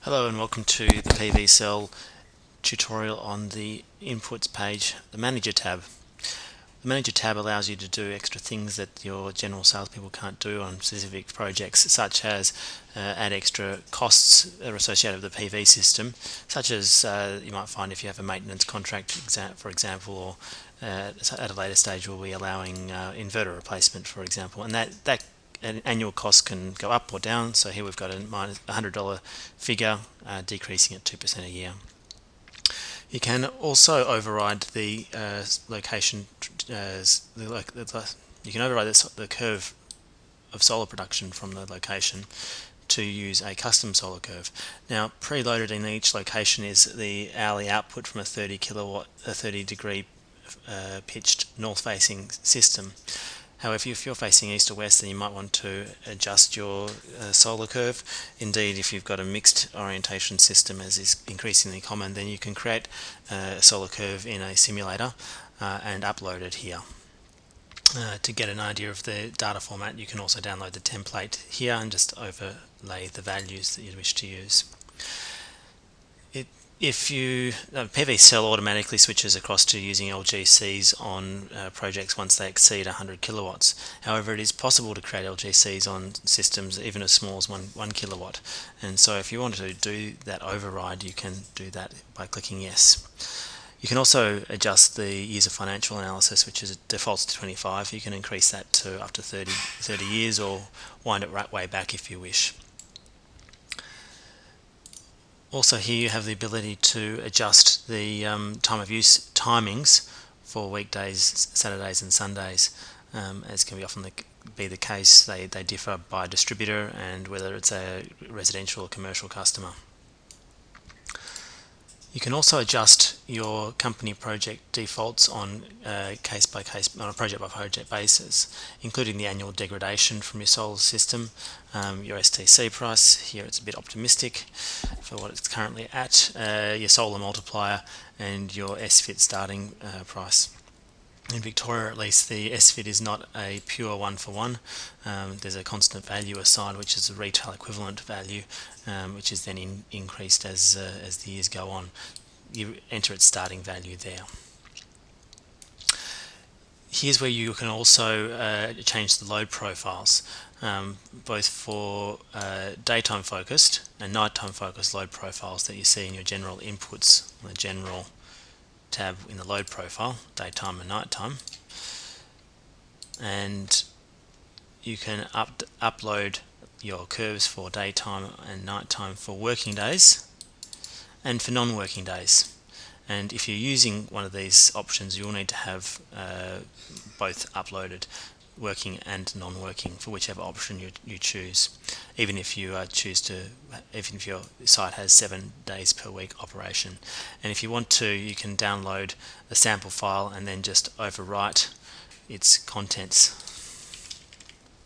Hello and welcome to the pvsell tutorial on the inputs page, the manager tab. The manager tab allows you to do extra things that your general salespeople can't do on specific projects, such as add extra costs that are associated with the PV system, such as you might find if you have a maintenance contract, for example, or at a later stage we'll be allowing inverter replacement, for example, and that annual cost can go up or down. So here we've got a $100 figure, decreasing at 2% a year. You can also override the location. You can override the curve of solar production from the location to use a custom solar curve. Now, preloaded in each location is the hourly output from a 30 degree pitched north-facing system. However, if you're facing east or west, then you might want to adjust your solar curve. Indeed, if you've got a mixed orientation system, as is increasingly common, then you can create a solar curve in a simulator and upload it here. To get an idea of the data format, you can also download the template here and just overlay the values that you wish to use. pvsell automatically switches across to using LGCs on projects once they exceed 100 kilowatts. However, it is possible to create LGCs on systems even as small as 1 kilowatt, and so if you want to do that override, you can do that by clicking yes. You can also adjust the years of financial analysis, which is defaults to 25. You can increase that to up to 30 years or wind it right way back if you wish. Also, here you have the ability to adjust the time of use timings for weekdays, Saturdays and Sundays. As can often be the case, they differ by distributor and whether it's a residential or commercial customer. You can also adjust your company project defaults on a project by project basis, including the annual degradation from your solar system, your STC price. Here it's a bit optimistic for what it's currently at, your solar multiplier, and your SFIT starting price. In Victoria, at least, the SFIT is not a pure one-for-one. There's a constant value assigned, which is a retail equivalent value, which is then increased as the years go on. You enter its starting value there. Here's where you can also change the load profiles, both for daytime focused and nighttime focused load profiles that you see in your general inputs on the general tab in the load profile, daytime and nighttime. And you can upload your curves for daytime and nighttime for working days and for non-working days. And if you're using one of these options, you'll need to have both uploaded, working and non-working, for whichever option you choose. Even if your site has 7 days per week operation. And if you want to, you can download a sample file and then just overwrite its contents.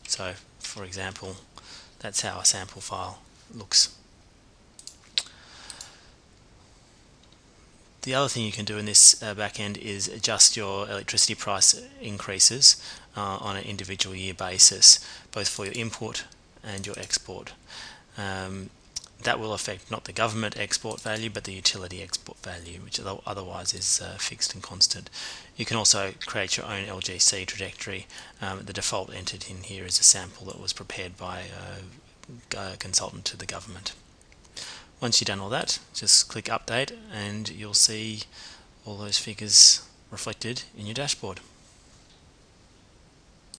So, for example, that's how a sample file looks. The other thing you can do in this back end is adjust your electricity price increases on an individual year basis, both for your import and your export. That will affect not the government export value but the utility export value, which otherwise is fixed and constant. You can also create your own LGC trajectory. The default entered in here is a sample that was prepared by a consultant to the government. Once you've done all that, just click update and you'll see all those figures reflected in your dashboard.